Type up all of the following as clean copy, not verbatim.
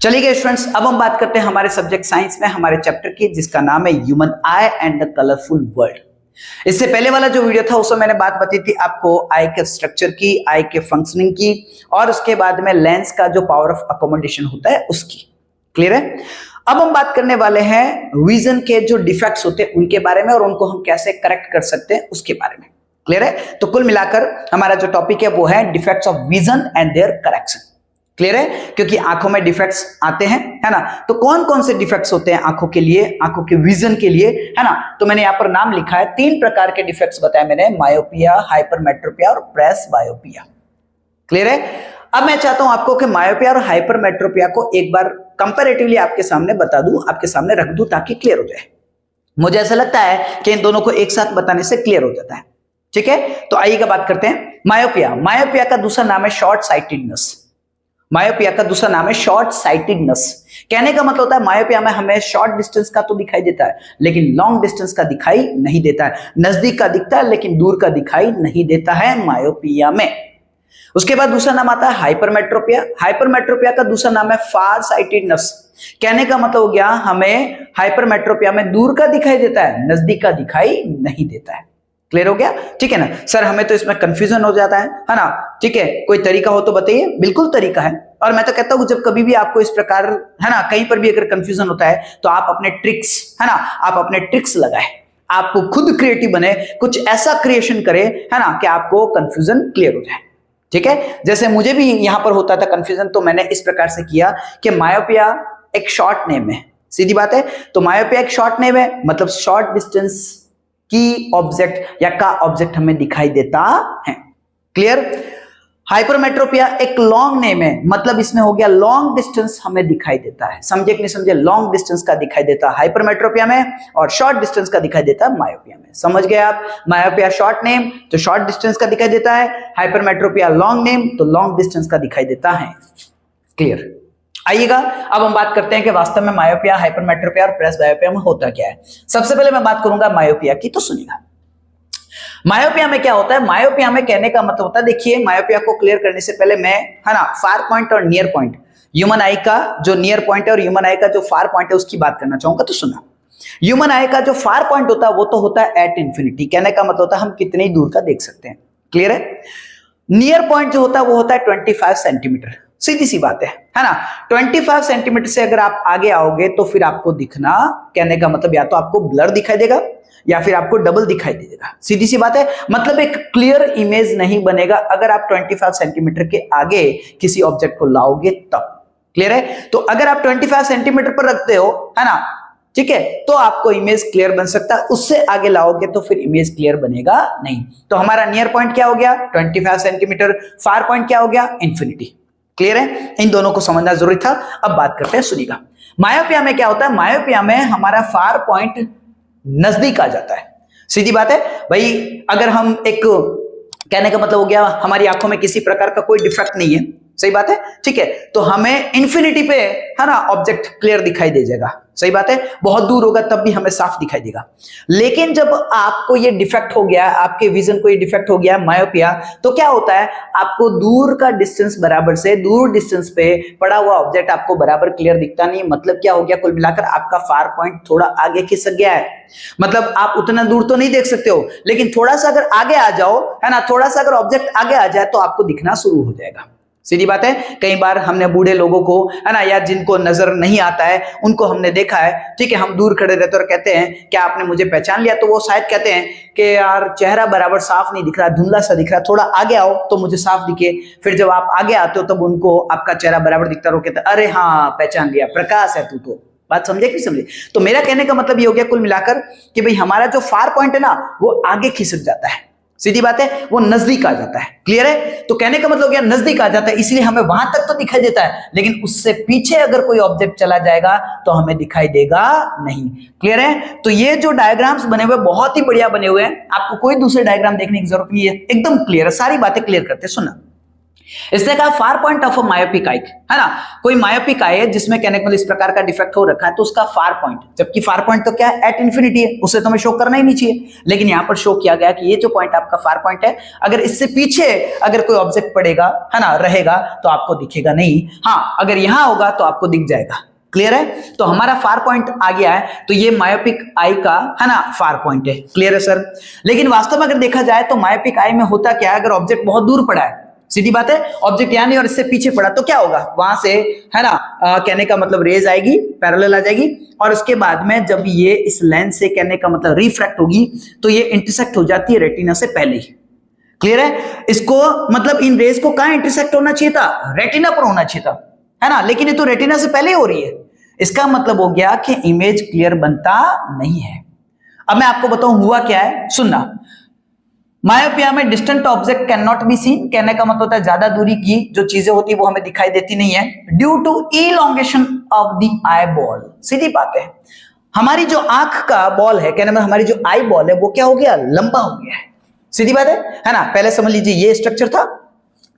चलिए स्टूडेंट्स, अब हम बात करते हैं हमारे सब्जेक्ट साइंस में हमारे चैप्टर की, जिसका नाम है human I and the colourful world. इससे पहले वाला जो वीडियो था उसमें मैंने बात बताई थी आपको आई के स्ट्रक्चर की, आई के फंक्शनिंग की, और उसके बाद में लेंस का जो पावर ऑफ अकोमोडेशन होता है उसकी। क्लियर है? अब हम बात करने वाले हैं विजन के जो डिफेक्ट्स होते हैं उनके बारे में, और उनको हम कैसे करेक्ट कर सकते हैं उसके बारे में। क्लियर है? तो कुल मिलाकर हमारा जो टॉपिक है वो है defects of vision and their correction. Clear है? क्योंकि आंखों में डिफेक्ट्स आते हैं, है ना? तो कौन कौन से डिफेक्ट्स होते हैं आंखों के लिए, आंखों के विजन के लिए, है ना? तो मैंने यहां पर नाम लिखा है, 3 प्रकार के डिफेक्ट्स बताए मैंने, मायोपिया, हाइपरमेट्रोपिया और प्रेसबायोपिया। क्लियर है? अब मैं चाहता हूं आपको कि मायोपिया और हाइपरमेट्रोपिया को एक बार कंपैरेटिवली आपके सामने बता दूं, आपके सामने रख दूं, ताकि क्लियर हो जाए। मुझे ऐसा लगता है कि इन दोनों को एक साथ बताने से क्लियर हो जाता है। ठीक है? तो आइएगा बात करते हैं मायोपिया। मायोपिया का दूसरा नाम है शॉर्ट साइटेडनेस। मायोपिया का दूसरा नाम है शॉर्ट साइटेडनेस। कहने का मतलब होता है मायोपिया में हमें शॉर्ट डिस्टेंस का तो दिखाई देता है, लेकिन लॉन्ग डिस्टेंस का दिखाई नहीं देता है। नजदीक का दिखता है लेकिन दूर का दिखाई नहीं देता है मायोपिया में। उसके बाद दूसरा नाम आता है हाइपरमेट्रोपिया। हाइपरमेट्रोपिया का दूसरा नाम है फार साइटेडनेस। कहने का मतलब हो गया हमें हाइपरमेट्रोपिया में दूर का दिखाई देता है, नजदीक का दिखाई नहीं देता है। क्लियर हो गया? ठीक है ना सर, हमें तो इसमें कंफ्यूजन हो जाता है ना? ठीक है, कोई तरीका हो तो बताइए। बिल्कुल तरीका है, और मैं तो कहता हूं जब कभी भी आपको इस प्रकार, है ना, कहीं पर भी अगर कंफ्यूजन होता है तो आप अपने ट्रिक्स, है ना, आप अपने ट्रिक्स लगाए, आप खुद क्रिएटिव बने, कुछ ऐसा क्रिएशन करे, है ना, कि आपको कंफ्यूजन क्लियर हो जाए। ठीक है? जैसे मुझे भी यहां पर होता था कंफ्यूजन, तो मैंने इस प्रकार से किया कि मायोपिया एक शॉर्ट नेम है, सीधी बात है। तो मायोपिया एक शॉर्ट नेम है, मतलब शॉर्ट डिस्टेंस की ऑब्जेक्ट या का ऑब्जेक्ट हमें दिखाई देता है। क्लियर? हाइपरमेट्रोपिया एक लॉन्ग नेम है, मतलब इसमें हो गया लॉन्ग डिस्टेंस हमें दिखाई देता है। समझे कि नहीं समझे? लॉन्ग डिस्टेंस का दिखाई देता है हाइपरमेट्रोपिया में, और शॉर्ट डिस्टेंस का दिखाई देता है मायोपिया में। समझ गए आप? मायोपिया शॉर्ट नेम तो शॉर्ट डिस्टेंस का दिखाई देता है, हाइपरमेट्रोपिया लॉन्ग नेम तो लॉन्ग डिस्टेंस का दिखाई देता है। क्लियर? आइएगा अब हम बात करते हैं कि वास्तव में मायोपिया, हाइपरमेट्रोपिया और प्रेसबायोपिया में होता क्या है। सबसे पहले मैं बात करूंगा मायोपिया की, तो सुनिएगा। मायोपिया में क्या होता है? मायोपिया में कहने का मतलब होता है, देखिए मायोपिया को क्लियर करने से पहले मैं, है ना, फार पॉइंट और नियर पॉइंट, ह्यूमन आई का जो नियर पॉइंट है और ह्यूमन आई का जो फार पॉइंट है उसकी बात करना चाहूंगा। तो सुना, ह्यूमन आई का जो फार पॉइंट होता है वो तो होता है एट इंफिनिटी। कहने का मतलब होता है हम कितनी दूर का देख सकते हैं। क्लियर है? नियर पॉइंट जो होता है वो होता है 25 सेंटीमीटर। सीधी सी बात है ना? 25 सेंटीमीटर से अगर आप आगे आओगे तो फिर आपको दिखना, कहने का मतलब या तो आपको ब्लर दिखाई देगा या फिर आपको डबल दिखाई देगा। सीधी सी बात है, मतलब एक क्लियर इमेज नहीं बनेगा अगर आप 25 सेंटीमीटर के आगे किसी ऑब्जेक्ट को लाओगे तब। क्लियर है? तो अगर आप 25 सेंटीमीटर पर रखते हो, है ना, ठीक है, तो आपको इमेज क्लियर बन सकता है। उससे आगे लाओगे तो फिर इमेज क्लियर बनेगा नहीं। तो हमारा नियर पॉइंट क्या हो गया? 25 सेंटीमीटर। फार पॉइंट क्या हो गया? इंफिनिटी। क्लियर है? इन दोनों को समझना जरूरी था। अब बात करते हैं, सुनिएगा। मायोपिया में क्या होता है? मायोपिया में हमारा फार पॉइंट नजदीक आ जाता है। सीधी बात है भाई, अगर हम एक, कहने का मतलब हो गया हमारी आंखों में किसी प्रकार का कोई डिफेक्ट नहीं है, सही बात है, ठीक है, तो हमें इंफिनिटी पे, है ना, ऑब्जेक्ट क्लियर दिखाई दे जाएगा। सही बात है, बहुत दूर होगा तब भी हमें साफ दिखाई देगा। लेकिन जब आपको ये डिफेक्ट हो गया, आपके विजन को ये डिफेक्ट हो गया, मायोपिया, तो क्या होता है? आपको दूर का डिस्टेंस बराबर से दूर डिस्टेंस पे पड़ा हुआ ऑब्जेक्ट आपको बराबर क्लियर दिखता नहीं। मतलब क्या हो गया? कुल मिलाकर आपका फार पॉइंट थोड़ा आगे खिसक गया है। मतलब आप उतना दूर तो नहीं देख सकते हो, लेकिन थोड़ा सा अगर आगे आ जाओ, है ना, थोड़ा सा अगर ऑब्जेक्ट आगे आ जाए तो आपको दिखना शुरू हो जाएगा। सीधी बात है, कई बार हमने बूढ़े लोगों को, है ना, या जिनको नजर नहीं आता है उनको हमने देखा है, ठीक है, हम दूर खड़े रहते और कहते हैं क्या आपने मुझे पहचान लिया? तो वो शायद कहते हैं कि यार चेहरा बराबर साफ नहीं दिख रहा, धुंधला सा दिख रहा, थोड़ा आगे आओ तो मुझे साफ दिखे। फिर जब आप आगे आते हो तब उनको आपका चेहरा बराबर दिखता है, कहते अरे हाँ पहचान लिया, प्रकाश है तू। तो बात समझे कि समझे? तो मेरा कहने का मतलब ये हो गया कुल मिलाकर कि भाई हमारा जो फार पॉइंट है ना वो आगे खिसक जाता है। सीधी बात है, वो नजदीक आ जाता है। क्लियर है? तो कहने का मतलब हो गया नजदीक आ जाता है, इसलिए हमें वहां तक तो दिखाई देता है, लेकिन उससे पीछे अगर कोई ऑब्जेक्ट चला जाएगा तो हमें दिखाई देगा नहीं। क्लियर है? तो ये जो डायग्राम्स बने हुए बहुत ही बढ़िया बने हुए हैं, आपको कोई दूसरे डायग्राम देखने की जरूरत नहीं है, एकदम क्लियर है, सारी बातें क्लियर करते हैं। सुनना, इसने कहा far point of a myopic eye, है ना, कोई मायोपिक आई है जिसमें कहने को इस प्रकार का डिफेक्ट हो रखा है, तो उसका फार पॉइंट, जबकि फार पॉइंट तो क्या है, एट इंफिनिटी है, उसे तो हमें शो करना ही नहीं चाहिए, लेकिन यहां पर शो किया गया कि ये जो पॉइंट आपका फार पॉइंट है, अगर इससे पीछे अगर कोई ऑब्जेक्ट पड़ेगा, है ना, रहेगा, तो आपको दिखेगा नहीं, हाँ अगर यहां होगा तो आपको दिख जाएगा। क्लियर है? तो हमारा फार पॉइंट आ गया है, तो ये मायोपिक आई का, है ना, फार पॉइंट है। क्लियर है सर? लेकिन वास्तव में अगर देखा जाए तो मायोपिक आई में होता क्या है, अगर ऑब्जेक्ट बहुत दूर पड़ा है, सीधी बात है, ऑब्जेक्ट यहां नहीं और इससे पीछे पड़ा, तो क्या होगा, वहां से, है ना, कहने का मतलब रेज आएगी, पैरेलल आ जाएगी, और उसके बाद में जब ये इस लेंस से, कहने का मतलब रिफ्रैक्ट होगी, तो ये इंटरसेक्ट हो जाती है रेटिना से पहले ही। क्लियर है? इसको मतलब इन रेज को कहां इंटरसेक्ट होना चाहिए था, रेटिना पर होना चाहिए था, है ना, लेकिन ये तो रेटिना से पहले हो रही है। इसका मतलब हो गया कि इमेज क्लियर बनता नहीं है। अब मैं आपको बताऊं हुआ क्या है, सुनना। मायोपिया में distant object can not be seen, कहने का मतलब होता है ज्यादा दूरी की जो चीजें होती है वो हमें दिखाई देती नहीं है, due to elongation of the eyeball. सीधी बात है, हमारी जो आंख का बॉल है, कहने में हमारी जो आई बॉल है वो क्या हो गया, लंबा हो गया है। सीधी बात है ना। पहले समझ लीजिए ये स्ट्रक्चर था,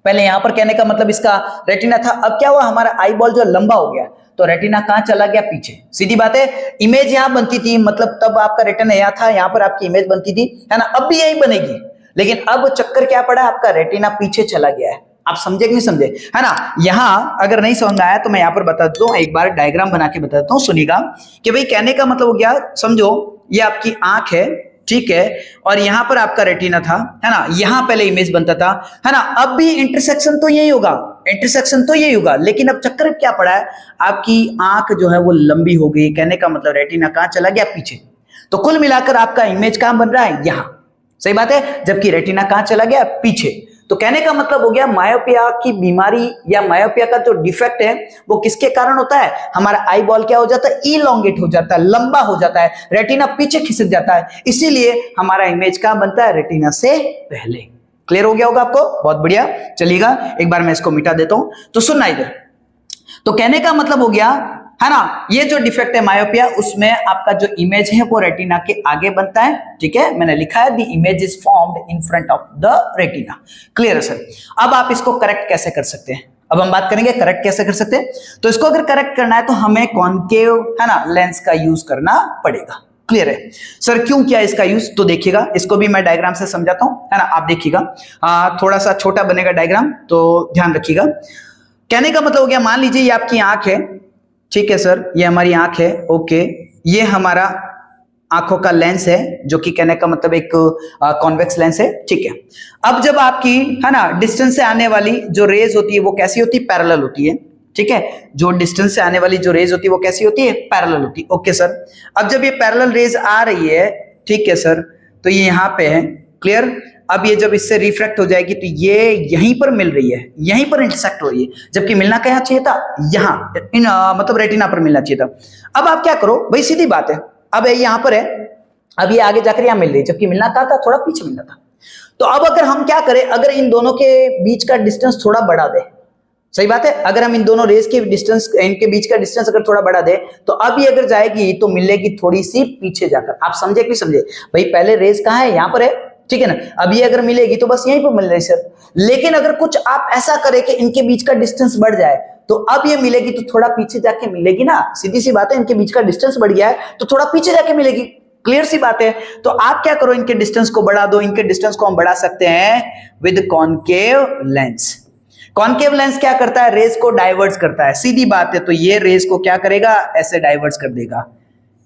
पहले यहां पर कहने का मतलब इसका रेटिना था, अब क्या हुआ, हमारा आई बॉल जो लंबा हो गया, तो रेटिना कहां चला गया, पीछे। सीधी बात है, इमेज यहां बनती थी, मतलब तब आपका रेटिना यहां था, यहां पर आपकी इमेज बनती थी, है ना, अब भी यही बनेगी, लेकिन अब चक्कर क्या पड़ा, आपका रेटिना पीछे चला गया है। आप समझे कि नहीं समझे, है ना। यहां अगर नहीं समझ में आया तो मैं यहां पर बता देता हूं, एक बार डायग्राम बना के बताता हूं, सुनिएगा कि भाई कहने का मतलब हो गया, समझो ये आपकी आंख है, ठीक है, और यहां पर आपका रेटिना था, है ना, यहां पहले इमेज बनता था, है ना, अब भी इंटरसेक्शन तो यही होगा, इंटरसेक्शन तो यही होगा, लेकिन अब चक्कर क्या पड़ा है, आपकी आंख जो है वो लंबी हो गई, कहने का मतलब रेटिना कहां चला गया, पीछे। तो कुल मिलाकर आपका इमेज कहां बन रहा है, यहां। सही बात है, जबकि रेटिना कहां चला गया, पीछे। तो कहने का मतलब हो गया मायोपिया की बीमारी या मायोपिया का जो डिफेक्ट है वो किसके कारण होता है, हमारा आई बॉल क्या हो जाता है, इलॉन्गेट हो जाता है, लंबा हो जाता है, रेटिना पीछे खिसक जाता है, इसीलिए हमारा इमेज कहां बनता है, रेटिना से पहले। क्लियर हो गया होगा आपको, बहुत बढ़िया। चलिएगा एक बार मैं इसको मिटा देता हूं, तो सुनना इधर। तो कहने का मतलब हो गया, है ना, ये जो डिफेक्ट है मायोपिया, उसमें आपका जो इमेज है वो रेटिना के आगे बनता है, ठीक है, मैंने लिखा है the image is formed in front of the retina. Clear है सर? अब आप इसको करेक्ट कैसे कर सकते हैं, अब हम बात करेंगे करेक्ट कैसे कर सकते हैं। तो इसको अगर करेक्ट करना है तो हमें कॉनकेव, है ना, लेंस का यूज करना पड़ेगा। क्लियर है सर? क्यों किया इसका यूज, तो देखिएगा, इसको भी मैं डायग्राम से समझाता हूं, है ना, आप देखिएगा, थोड़ा सा छोटा बनेगा डायग्राम, तो ध्यान रखिएगा। कहने का मतलब हो गया, मान लीजिए ये आपकी आंख है, ठीक है सर, ये हमारी आंख है, ओके, ये हमारा आंखों का लेंस है, जो कि कहने का मतलब एक कॉन्वेक्स लेंस है, ठीक है। अब जब आपकी, है ना, डिस्टेंस से आने वाली जो रेज होती है वो कैसी होती है, पैरेलल होती है, ठीक है, जो डिस्टेंस से आने वाली जो रेज होती है वो कैसी होती है, पैरेलल होती है, ओके सर। अब जब ये पैरेलल रेज आ रही है, ठीक है सर, तो ये यहां पे है, क्लियर। अब ये जब इससे रिफ्रैक्ट हो जाएगी तो ये यहीं पर मिल रही है, यहीं पर इंटरसेक्ट हो रही है, जबकि मिलना कहां चाहिए था, यहां, मतलब रेटिना पर मिलना चाहिए था। अब आप क्या करो भाई, सीधी बात है, अब यहां पर है, अब ये आगे जाकर यहां मिल रही है, जबकि मिलना कहां था, थोड़ा पीछे मिलना था। तो अब अगर हम क्या करें, अगर इन दोनों के बीच का डिस्टेंस थोड़ा बढ़ा दे, सही बात है, अगर हम इन दोनों रेस के डिस्टेंस, इनके बीच का डिस्टेंस अगर थोड़ा बढ़ा दे, तो अब ये अगर जाएगी तो मिलेगी थोड़ी सी पीछे जाकर। आप समझे कि नहीं समझे भाई, पहले रेस कहां है, यहां पर है, ठीक है ना, अब ये अगर मिलेगी तो बस यहीं पर मिल रही सर। लेकिन अगर कुछ आप ऐसा करें कि इनके बीच का डिस्टेंस बढ़ जाए, तो अब ये मिलेगी तो थोड़ा पीछे जाके मिलेगी ना, सीधी सी बात है, इनके बीच का डिस्टेंस बढ़ गया है तो थोड़ा पीछे जाके मिलेगी। क्लियर सी बात है। तो आप क्या करो, इनके डिस्टेंस को बढ़ा दो, इनके डिस्टेंस को हम बढ़ा सकते हैं with concave lens. Concave lens क्या करता है, रेज को डाइवर्ट्स करता है, सीधी बात है। तो ये रेज को क्या करेगा, ऐसे डाइवर्ट्स कर देगा।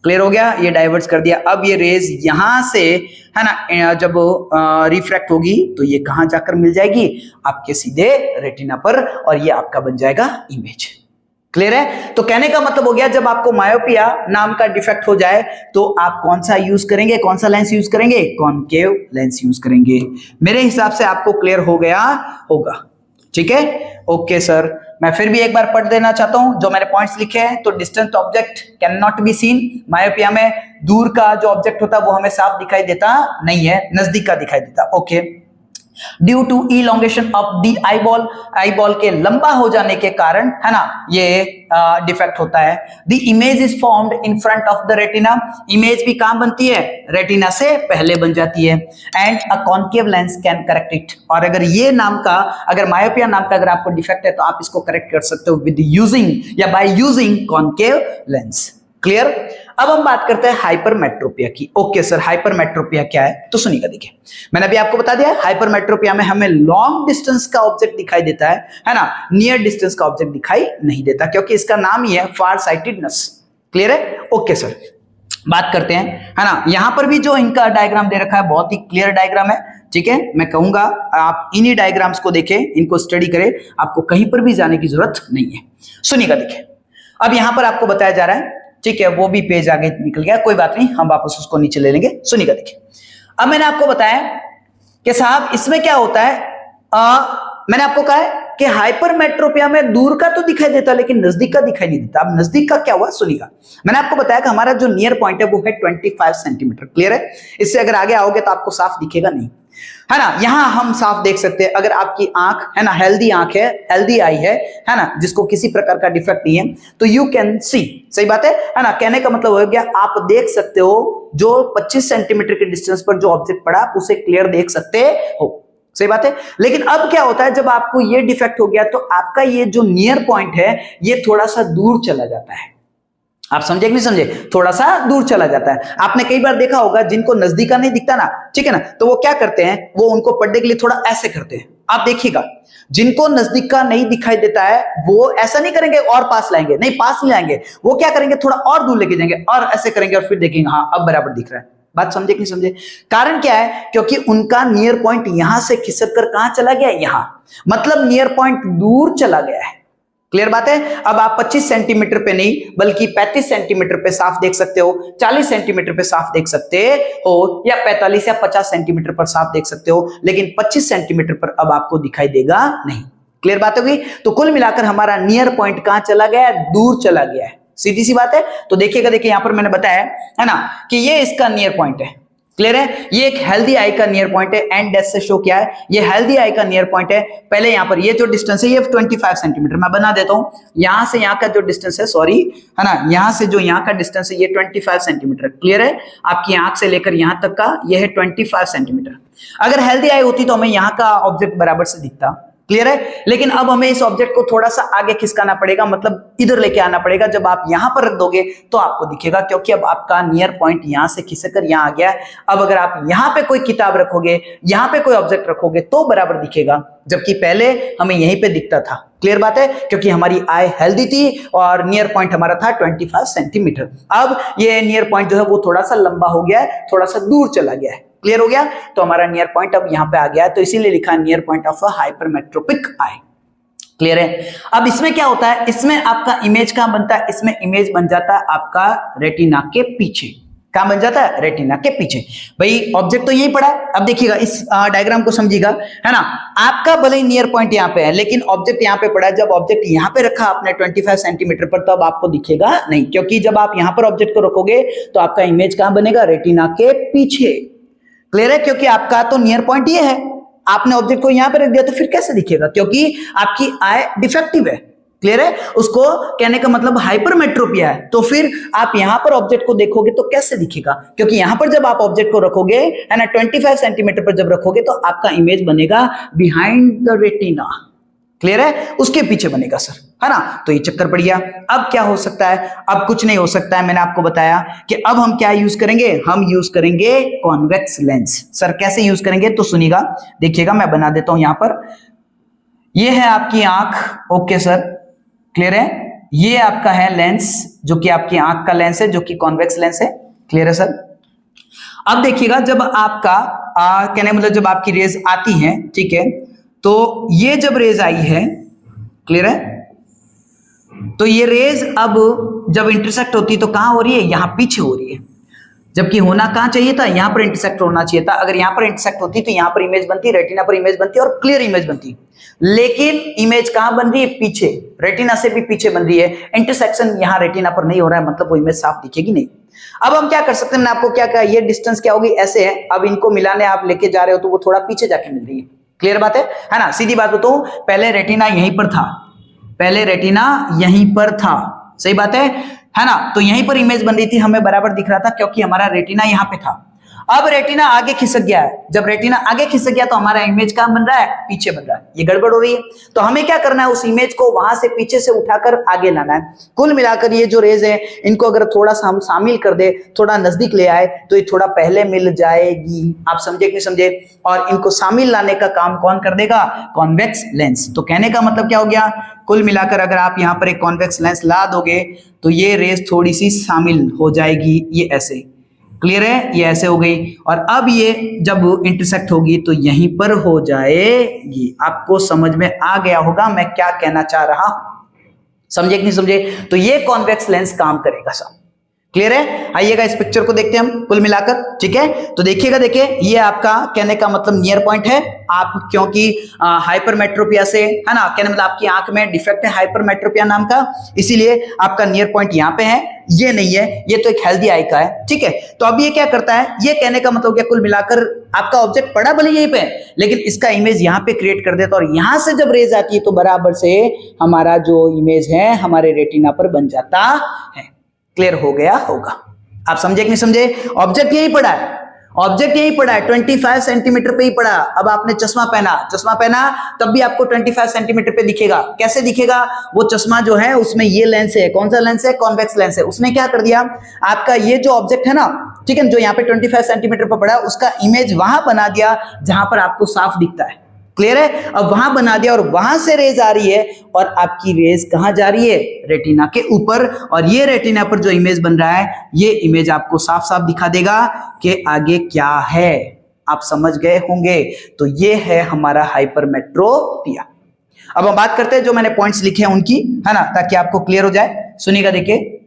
क्लियर हो गया, ये डाइवर्ट्स कर दिया। अब ये रेज यहां से, है ना, जब रिफ्रैक्ट होगी तो ये कहां जाकर मिल जाएगी, आपके सीधे रेटिना पर, और ये आपका बन जाएगा इमेज। क्लियर है। तो कहने का मतलब हो गया, जब आपको मायोपिया नाम का डिफेक्ट हो जाए तो आप कौन सा यूज करेंगे, कौन सा लेंस यूज करेंगे, कॉनकेव लेंस यूज करेंगे। मेरे हिसाब से आपको क्लियर हो गया होगा, ठीक है, ओके सर। मैं फिर भी एक बार पढ़ देना चाहता हूं जो मैंने पॉइंट्स लिखे हैं। तो distant object can not be seen, myopia में दूर का जो ऑब्जेक्ट होता है वो हमें साफ दिखाई देता नहीं है, नजदीक का दिखाई देता, okay. Due to elongation of the eyeball के लंबा हो जाने के कारण, है ना, ये डिफेक्ट होता है। The image is formed in front of the retina, image भी कहां बनती है, रेटिना से पहले बन जाती है। And a concave lens can correct it, और अगर ये नाम का, अगर मायोपिया नाम का अगर आपको डिफेक्ट है तो आप इसको करेक्ट कर सकते हो विद यूजिंग या by using concave lens. Clear. अब हम बात करते हैं हाइपरमेट्रोपिया की। ओके सर, हाइपरमेट्रोपिया क्या है, तो सुनिएगा। देखिए, मैंने अभी आपको बता दिया, हाइपरमेट्रोपिया में हमें लॉन्ग डिस्टेंस का ऑब्जेक्ट दिखाई देता है ना, नियर डिस्टेंस का ऑब्जेक्ट दिखाई नहीं देता, क्योंकि इसका नाम ही है फार साइटेडनेस। क्लियर है। ओके सर, बात करते हैं, है ना। यहां पर भी जो इनका डायग्राम दे रखा है बहुत ही क्लियर डायग्राम है, ठीक है। मैं कहूंगा आप इन्हीं डायग्राम्स को देखें, इनको स्टडी करें, आपको कहीं पर भी जाने की जरूरत नहीं है। सुनिएगा। देखिए, अब यहां पर आपको बताया जा रहा है, ठीक है, वो भी पेज आगे निकल गया, कोई बात नहीं, हम वापस उसको नीचे ले लेंगे। सुनिएगा। देखिए, अब मैंने आपको बताया कि साहब इसमें क्या होता है, मैंने आपको कहा है कि हाइपरमेट्रोपिया में दूर का तो दिखाई देता लेकिन नजदीक का दिखाई नहीं देता। अब नजदीक का क्या हुआ, सुनिएगा। मैंने आपको बताया कि हमारा जो नियर पॉइंट है वो है 25 सेंटीमीटर। क्लियर है। इससे अगर आगे आओगे तो आपको साफ दिखेगा नहीं, है ना। यहां हम साफ देख सकते हैं, अगर आपकी आंख, है ना, हेल्दी आंख है, हेल्दी आई है ना, जिसको किसी प्रकार का डिफेक्ट नहीं है, तो यू कैन सी, सही बात है ना। कहने का मतलब हो गया, आप देख सकते हो जो 25 सेंटीमीटर के डिस्टेंस पर जो ऑब्जेक्ट पड़ा आप उसे क्लियर देख सकते हो, सही बात है। लेकिन अब क्या होता है, जब आपको ये डिफेक्ट हो गया तो आपका ये जो नियर पॉइंट है ये थोड़ा सा दूर चला जाता है। आप समझे कि नहीं समझे, थोड़ा सा दूर चला जाता है। आपने कई बार देखा होगा जिनको नजदीक का नहीं दिखता ना, ठीक है ना, तो वो क्या करते हैं, वो उनको पढ़ने के लिए थोड़ा ऐसे करते हैं। आप देखिएगा, जिनको नजदीक का नहीं दिखाई देता है वो ऐसा नहीं करेंगे और पास लाएंगे, नहीं पास नहीं लाएंगे, वो क्या करेंगे, थोड़ा और दूर लेके जाएंगे और ऐसे करेंगे और फिर देखेंगे हाँ अब बराबर दिख रहा है। बात समझे कि नहीं समझे। कारण क्या है, क्योंकि उनका नियर पॉइंट यहां से खिसक कर कहां चला गया, यहां, मतलब नियर पॉइंट दूर चला गया है। क्लियर बात है। अब आप 25 सेंटीमीटर पे नहीं बल्कि 35 सेंटीमीटर पे साफ देख सकते हो, 40 सेंटीमीटर पे साफ देख सकते हो, या 45 या 50 सेंटीमीटर पर साफ देख सकते हो, लेकिन 25 सेंटीमीटर पर अब आपको दिखाई देगा नहीं। क्लियर बात होगी। तो कुल मिलाकर हमारा नियर पॉइंट कहां चला गया है, दूर चला गया है, सीधी सी बात है। तो देखिएगा, देखिए यहां पर मैंने बताया है ना कि ये इसका नियर पॉइंट है। क्लियर है। ये एक हेल्दी आई का नियर पॉइंट है, एंड डैश से शो किया है, ये हेल्दी आई का नियर पॉइंट है। पहले यहां पर ये जो डिस्टेंस है ये 25 सेंटीमीटर, मैं बना देता हूं। यहां से यहां का जो डिस्टेंस है, सॉरी, है ना, यहां से जो यहां का डिस्टेंस है ये 25 सेंटीमीटर। क्लियर है। आपकी आंख से लेकर यहां तक का ये है 25 सेंटीमीटर। अगर हेल्दी आई होती तो हमें यहां का ऑब्जेक्ट बराबर से दिखता। क्लियर है। लेकिन अब हमें इस ऑब्जेक्ट को थोड़ा सा आगे खिसकाना पड़ेगा, मतलब इधर लेके आना पड़ेगा। जब आप यहां पर रख दोगे तो आपको दिखेगा, क्योंकि अब आपका नियर पॉइंट यहां से खिसक कर यहां आ गया है। अब अगर आप यहां पे कोई किताब रखोगे, यहां पे कोई ऑब्जेक्ट रखोगे तो बराबर दिखेगा, जबकि पहले हमें यहीं पे दिखता था। क्लियर बात है। क्योंकि हमारी आई हेल्दी थी और नियर पॉइंट हमारा था 25 सेंटीमीटर। अब ये नियर पॉइंट जो है वो थोड़ा सा लंबा हो गया है, थोड़ा सा दूर चला गया है। क्लियर हो गया। तो हमारा नियर पॉइंट अब यहां पे आ गया है, तो इसीलिए लिखा near point of a hypermetropic I. Clear है। अब इसमें क्या होता है, इसमें आपका इमेज कहां बनता है, इसमें इमेज बन जाता है आपका रेटिना के पीछे। कहां बन जाता है, रेटिना के पीछे। भाई ऑब्जेक्ट तो यही पड़ा है। अब देखिएगा, इस डायग्राम को समझिएगा, है ना। आपका भले ही नियर पॉइंट यहां पे है लेकिन ऑब्जेक्ट यहां पे पड़ा है। जब ऑब्जेक्ट यहां पे रखा आपने 25 सेंटीमीटर पर, तब आपको दिखेगा नहीं, क्योंकि जब आप यहां पर ऑब्जेक्ट को रखोगे तो आपका इमेज कहां बनेगा, रेटिना के पीछे। क्लियर है। क्योंकि आपका तो नियर पॉइंट ये है, आपने ऑब्जेक्ट को यहां पे रख दिया तो फिर कैसे दिखेगा, क्योंकि आपकी आई डिफेक्टिव है। क्लियर है। उसको कहने का मतलब हाइपरमेट्रोपिया है। तो फिर आप यहां पर ऑब्जेक्ट को देखोगे तो कैसे दिखेगा, क्योंकि यहां पर जब आप ऑब्जेक्ट को रखोगे, है ना, 25 सेंटीमीटर पर जब रखोगे तो आपका इमेज बनेगा बिहाइंड द रेटिना। क्लियर है। उसके पीछे बनेगा सर, है ना। तो ये चक्कर पड़ गया। अब क्या हो सकता है, अब कुछ नहीं हो सकता है। मैंने आपको बताया कि अब हम क्या यूज करेंगे, हम यूज करेंगे कॉन्वेक्स लेंस। सर कैसे यूज करेंगे, तो सुनिएगा, देखिएगा, मैं बना देता हूं यहां पर। ये है आपकी आंख। ओके सर, क्लियर है। ये आपका है लेंस, जो कि आपकी आंख का लेंस है, जो कि कॉन्वेक्स लेंस है। क्लियर है सर। अब देखिएगा, जब आपका कहने मतलब जब आपकी रेज आती है, ठीक है, तो ये जब रेज आई है, क्लियर है, तो ये रेज अब जब इंटरसेक्ट होती तो कहां हो रही है, यहां पीछे हो रही है, जबकि होना कहां चाहिए था, यहां पर इंटरसेक्ट होना चाहिए था। अगर यहां पर इंटरसेक्ट होती तो यहां पर इमेज बनती, रेटिना पर इमेज बनती और क्लियर इमेज बनती। लेकिन इमेज कहां बन रही है, पीछे, रेटिना से भी पीछे बन रही है। इंटरसेक्शन यहां रेटिना पर नहीं हो रहा है, मतलब वो इमेज साफ दिखेगी नहीं। अब हम क्या कर सकते हैं, मैंने आपको क्या कहा, ये डिस्टेंस क्या होगी, ऐसे है। अब इनको मिलाने आप लेके जा रहे हो तो वो थोड़ा पीछे जाके मिल रही है। क्लियर बात है ना? सीधी बात बताऊं, पहले रेटिना यहीं पर था, पहले रेटिना यहीं पर था, सही बात है ना? तो यहीं पर इमेज बन रही थी, हमें बराबर दिख रहा था क्योंकि हमारा रेटिना यहां पे था। अब रेटिना आगे खिसक गया है, जब रेटिना आगे खिसक गया तो हमारा इमेज कहां बन रहा है? पीछे बन रहा है, ये गड़बड़ हो रही है। तो हमें क्या करना है, उस इमेज को वहां से पीछे से उठाकर आगे लाना है। कुल मिलाकर ये जो रेज है, इनको अगर थोड़ा सा हम शामिल कर दे, थोड़ा नजदीक ले आए तो ये थोड़ा पहले मिल जाएगी। आप समझे कि नहीं समझे? और इनको शामिल लाने का काम कौन कर देगा? Convex lens. तो कहने का मतलब क्या हो गया? कुल मिलाकर अगर आप यहां पर एक कॉन्वेक्स लेंस ला दोगे तो ये रेज थोड़ी सी शामिल हो जाएगी, ये ऐसे। क्लियर है? ये ऐसे हो गई, और अब ये जब इंटरसेक्ट होगी तो यहीं पर हो जाएगी। आपको समझ में आ गया होगा मैं क्या कहना चाह रहा हूं, समझे कि नहीं समझे? तो ये कॉन्वेक्स लेंस काम करेगा सब। क्लियर है? आइएगा इस पिक्चर को देखते हैं हम कुल मिलाकर, ठीक है? तो देखिएगा, देखिए ये आपका कहने का मतलब नियर पॉइंट है। आप क्योंकि हाइपरमेट्रोपिया से, है ना, कहने मतलब आपकी आंख में डिफेक्ट है हाइपरमेट्रोपिया नाम का, इसीलिए आपका नियर पॉइंट यहाँ पे है, ये नहीं है, ये तो एक हेल्दी आई का है, ठीक है? तो अब ये क्या करता है, ये कहने का मतलब क्या, कुल मिलाकर आपका ऑब्जेक्ट पड़ा भले यहीं पे, लेकिन इसका इमेज यहाँ पे क्रिएट कर देता, और यहां से जब रेज आती है तो बराबर से हमारा जो इमेज है हमारे रेटिना पर बन जाता है। क्लियर हो गया होगा? आप समझे कि नहीं समझे? ऑब्जेक्ट यही पड़ा है, ऑब्जेक्ट यही पड़ा है, 25 सेंटीमीटर पे ही पड़ा। अब आपने चश्मा पहना, चश्मा पहना तब भी आपको 25 सेंटीमीटर पे दिखेगा। कैसे दिखेगा? वो चश्मा जो है उसमें ये लेंस है, कौन सा लेंस है? कॉन्वेक्स लेंस है। उसने क्या कर दिया, आपका ये जो ऑब्जेक्ट है ना, ठीक है, जो यहाँ पे 25 सेंटीमीटर पर पड़ा है, उसका इमेज वहां बना दिया जहां पर आपको साफ दिखता है। क्लियर है? अब वहां बना दिया और वहां से रेज आ रही है, और आपकी रेज कहां जा रही है? रेटिना के ऊपर। और ये रेटिना पर जो इमेज बन रहा है, ये इमेज आपको साफ साफ दिखा देगा कि आगे क्या है। आप समझ गए होंगे? तो ये है हमारा हाइपरमेट्रोपिया। अब हम बात करते हैं जो मैंने पॉइंट्स लिखे हैं उनकी, है ना, ताकि आपको क्लियर हो जाए। सुनिएगा, देखिए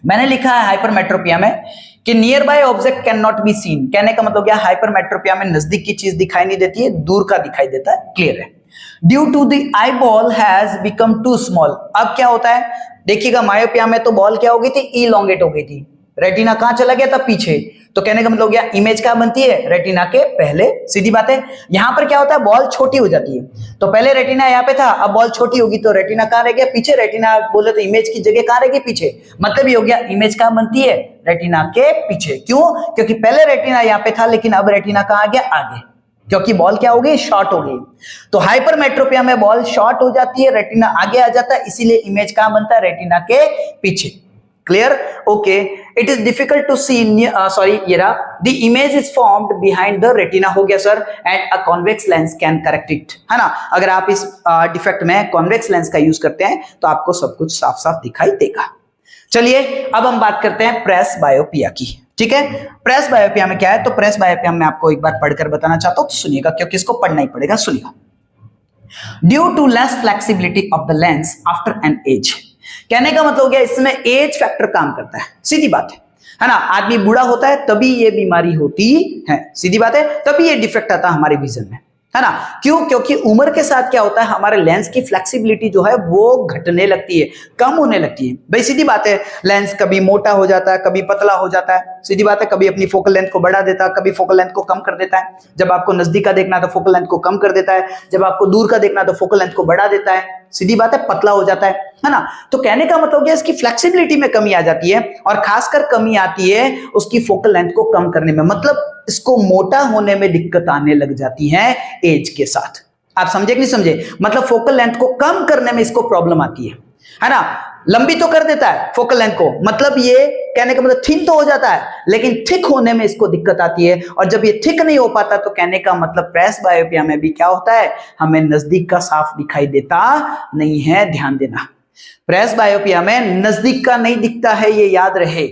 मैंने लिखा है हाइपरमेट्रोपिया में कि near by object can not be seen. कहने का मतलब क्या, हाइपरमेट्रोपिया में नजदीक की चीज दिखाई नहीं देती है, दूर का दिखाई देता है। क्लियर है? Due to the eyeball has become too small. अब क्या होता है, देखिएगा मायोपिया में तो बॉल क्या हो गई थी? इलोंगेट हो गई थी। रेटिना कहां चला गया था? पीछे। तो कहने का मतलब क्या, इमेज क्या बनती है? रेटिना के पहले। सीधी बात है। यहां पर क्या होता है, बॉल छोटी हो जाती है। तो पहले रेटिना यहाँ पे था, अब बॉल छोटी होगी तो रेटिना कहां रह गया? पीछे। रेटिना बोले तो इमेज की जगह कहां रह गई? पीछे। मतलब ये हो गया, इमेज कहां बनती है? रेटिना के पीछे। क्यों? क्योंकि पहले रेटिना यहाँ पे था, लेकिन अब रेटिना कहां आ गया? आगे, क्योंकि बॉल क्या हो गई? शॉर्ट हो गई। तो हाइपरमेट्रोपिया में बॉल शॉर्ट हो जाती है, रेटिना आगे आ जाता है, इसीलिए इमेज कहां बनता है? रेटिना के पीछे। Clear? Okay. It is difficult to see, sorry ये रहा, the image is formed behind the retina. हो गया sir, and a convex lens can correct it, है ना? अगर आप इस डिफेक्ट में कॉन्वेक्स लेंस का यूज करते हैं तो आपको सब कुछ साफ साफ दिखाई देगा। चलिए अब हम बात करते हैं प्रेस बायोपिया की, ठीक है? प्रेस बायोपिया में क्या है, तो प्रेस बायोपिया में आपको एक बार पढ़कर बताना चाहता हूं, तो सुनिएगा क्योंकि इसको पढ़ना ही पड़ेगा। सुनिएगा, due to less flexibility of the lens after an age. कहने का मतलब क्या, इसमें एज फैक्टर काम करता है। सीधी बात है ना? आदमी बूढ़ा होता है तभी ये बीमारी होती है, सीधी बात है, तभी ये डिफेक्ट आता है हमारे विजन में, है ना? क्यों? क्योंकि उम्र के साथ क्या होता है, हमारे लेंस की फ्लेक्सिबिलिटी जो है वो घटने लगती है, कम होने लगती है। भाई सीधी बात है, लेंस कभी मोटा हो जाता है, कभी पतला हो जाता है, सीधी बात है, कभी अपनी फोकल लेंथ को बढ़ा देता है, कभी फोकल लेंथ को कम कर देता है। जब आपको नजदीक का देखना है तो फोकल लेंथ को कम कर देता है, जब आपको दूर का देखना है तो फोकल लेंथ को बढ़ा देता है, सीधी बात है, पतला हो जाता है ना? तो कहने का मतलब क्या, इसकी फ्लेक्सिबिलिटी में कमी आ जाती है, और खासकर कमी आती है उसकी फोकल लेंथ को कम करने में, मतलब इसको मोटा होने में दिक्कत आने लग जाती है एज के साथ। आप समझे कि नहीं समझे? मतलब फोकल लेंथ को कम करने में इसको प्रॉब्लम आती है ना? लंबी तो कर देता है फोकल लेंथ को, मतलब ये कहने का मतलब थिन तो हो जाता है, लेकिन थिक होने में इसको दिक्कत आती है, और जब ये थिक नहीं हो पाता तो कहने का मतलब प्रेस बायोपिया में भी क्या होता है, हमें नजदीक का साफ दिखाई देता नहीं है। ध्यान देना, प्रेस बायोपिया में नजदीक का नहीं दिखता है, ये याद रहे।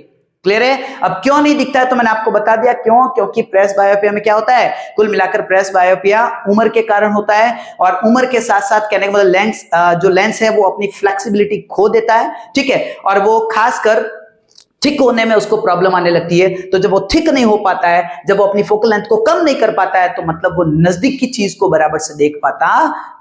क्लियर है? अब क्यों नहीं दिखता है तो मैंने आपको बता दिया क्यों, क्योंकि प्रेस बायोपिया में क्या होता है, कुल मिलाकर प्रेस बायोपिया उम्र के कारण होता है, और उम्र के साथ साथ कहने का मतलब लेंस जो लेंस है वो अपनी फ्लेक्सिबिलिटी खो देता है, ठीक है? और वो खासकर थिक होने में उसको प्रॉब्लम आने लगती है। तो जब वो थिक नहीं हो पाता है, जब वो अपनी फोकल लेंथ को कम नहीं कर पाता है, तो मतलब वो नजदीक की चीज को बराबर से देख पाता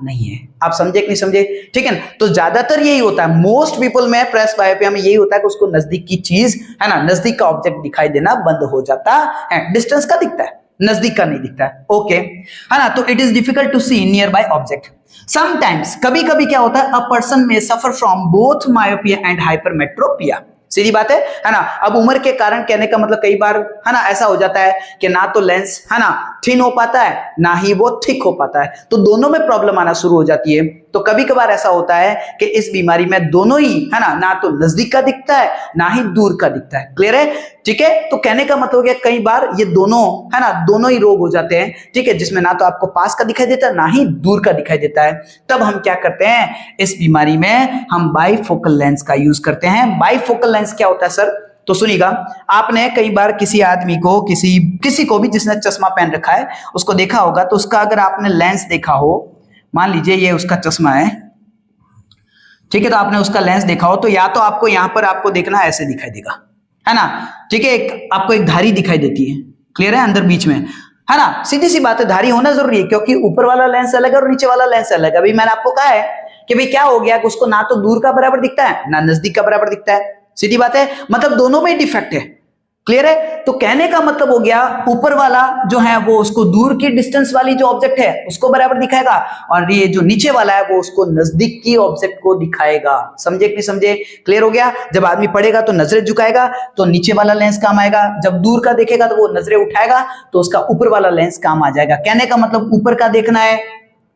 नहीं है। आप समझे कि नहीं समझे? ठीक है ना? तो ज्यादातर यही होता है, मोस्ट पीपल में प्रेस बायोपिया में यही होता है कि उसको नजदीक की चीज, है ना, नजदीक का ऑब्जेक्ट दिखाई देना बंद हो जाता है, डिस्टेंस का दिखता है, नजदीक का नहीं दिखता है, ओके है ना। तो it is difficult to see nearby object. Sometimes, कभी कभी क्या होता है, अ पर्सन में suffer from both myopia and hypermetropia. सीधी बात है ना। अब उम्र के कारण कहने का मतलब कई बार है ना ऐसा हो जाता है कि ना तो लेंस है ना थिन हो पाता है, ना ही वो थिक हो पाता है, तो दोनों में प्रॉब्लम आना शुरू हो जाती है। तो कभी कभार ऐसा होता है कि इस बीमारी में दोनों ही है ना तो नजदीक का दिखता है, ना ही दूर का दिखता है। क्लियर है, ठीक है। तो कहने का मतलब है कई बार ये दोनों है ना दोनों ही रोग हो जाते हैं, ठीक है, जिसमें ना तो आपको पास का दिखाई देता है, ना ही दूर का दिखाई देता है। तब हम क्या करते हैं, इस बीमारी में हम बाइफोकल लेंस का यूज करते हैं। बाइफोकल लेंस क्या होता है सर, तो सुनिएगा, आपने कई बार किसी आदमी को किसी को भी जिसने चश्मा पहन रखा है उसको देखा होगा, तो उसका अगर आपने लेंस देखा हो, मान लीजिए ये उसका चश्मा है, ठीक है, तो आपने उसका लेंस देखा हो, तो या तो आपको यहां पर आपको देखना ऐसे दिखाई देगा, है ना, ठीक है, आपको एक धारी दिखाई देती है, क्लियर है, अंदर बीच में, है ना। सीधी सी बात है, धारी होना जरूरी है, क्योंकि ऊपर वाला लेंस अलग है और नीचे वाला लेंस अलग है। अभी मैंने आपको कहा है कि भाई क्या हो गया कि उसको ना तो दूर का बराबर दिखता है, ना नजदीक का बराबर दिखता है। सीधी बात है, मतलब दोनों में डिफेक्ट है। क्लियर है, तो कहने का मतलब हो गया ऊपर वाला जो है वो उसको दूर की डिस्टेंस वाली जो ऑब्जेक्ट है उसको बराबर दिखाएगा, और ये जो नीचे वाला है वो उसको नजदीक की ऑब्जेक्ट को दिखाएगा। समझे कि नहीं समझे? क्लियर हो गया। जब आदमी पढ़ेगा तो नजरें झुकाएगा तो नीचे वाला लेंस काम आएगा, जब दूर का देखेगा तो वो नजरें उठाएगा तो उसका ऊपर वाला लेंस काम आ जाएगा। कहने का मतलब ऊपर का देखना है,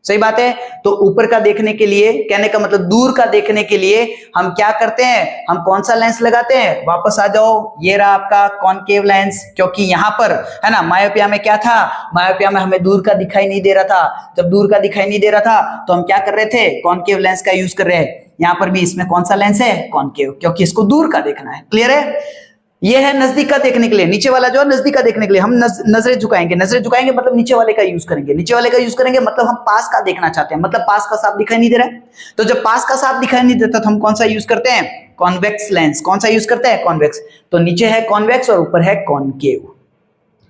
सही बात है। तो ऊपर का देखने के लिए, कहने का मतलब दूर का देखने के लिए हम क्या करते हैं, हम कौन सा लेंस लगाते हैं, वापस आ जाओ, ये रहा आपका कॉनकेव लेंस। क्योंकि यहां पर है ना मायोपिया में क्या था, मायोपिया में हमें दूर का दिखाई नहीं दे रहा था। जब दूर का दिखाई नहीं दे रहा था तो हम क्या कर रहे थे, कॉनकेव लेंस का यूज कर रहे हैं। यहां पर भी इसमें कौन सा लेंस है, कॉनकेव, क्योंकि इसको दूर का देखना है। क्लियर है, ये है नजदीक का देखने के लिए, नीचे वाला जो है नजदीक का देखने के लिए हम नजरें झुकाएंगे। नजरें झुकाएंगे मतलब नीचे वाले का यूज करेंगे, नीचे वाले का यूज करेंगे मतलब हम पास का देखना चाहते हैं, मतलब पास का साफ दिखाई नहीं दे रहा है। तो जब पास का साफ दिखाई नहीं देता तो हम कौन सा यूज करते हैं, कॉन्वेक्स लेंस। कौन सा यूज करते हैं, कॉन्वेक्स। तो नीचे है कॉन्वेक्स और ऊपर है कॉनकेव।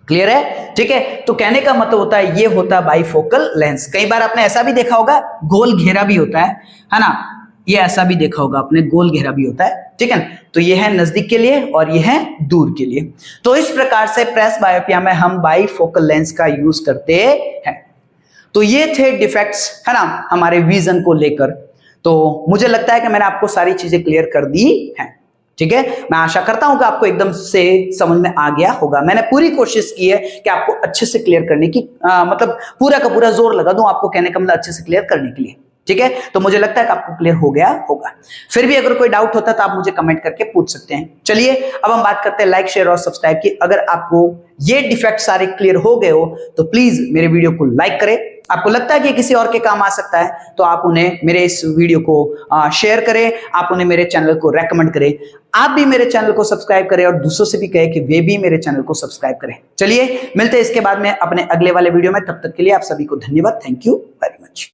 क्लियर है, ठीक है। तो कहने का मतलब होता है ये होता है बाइफोकल लेंस। कई बार आपने ऐसा भी देखा होगा, गोल घेरा भी होता है ना, ये ऐसा भी देखा होगा आपने, गोल घेरा भी होता है, ठीक है। तो ये है नजदीक के लिए और ये है दूर के लिए। तो इस प्रकार से प्रेसबायोपिया में हम बाइफोकल लेंस का यूज करते हैं। तो ये थे डिफेक्ट्स है ना हमारे विजन को लेकर। तो मुझे लगता है कि मैंने आपको सारी चीजें क्लियर कर दी हैं, ठीक है। मैं आशा करता हूं कि आपको एकदम से समझ में आ गया होगा। मैंने पूरी कोशिश की है कि आपको अच्छे से क्लियर करने की मतलब पूरा का पूरा जोर लगा दूं आपको कहने का मतलब अच्छे से क्लियर करने के लिए, ठीक है। तो मुझे लगता है कि आपको क्लियर हो गया होगा। फिर भी अगर कोई डाउट होता है तो आप मुझे कमेंट करके पूछ सकते हैं। चलिए अब हम बात करते हैं लाइक, शेयर और सब्सक्राइब की। अगर आपको ये डिफेक्ट सारे क्लियर हो गए हो तो प्लीज मेरे वीडियो को लाइक करें। आपको लगता है कि किसी और के काम आ सकता है तो आप उन्हें मेरे इस वीडियो को शेयर करें, आप उन्हें मेरे चैनल को रेकमेंड करें। आप भी मेरे चैनल को सब्सक्राइब करें और दूसरों से भी कहें कि वे भी मेरे चैनल को सब्सक्राइब करें। चलिए मिलते हैं इसके बाद में अपने अगले वाले वीडियो में। तब तक के लिए आप सभी को धन्यवाद। Thank you very much.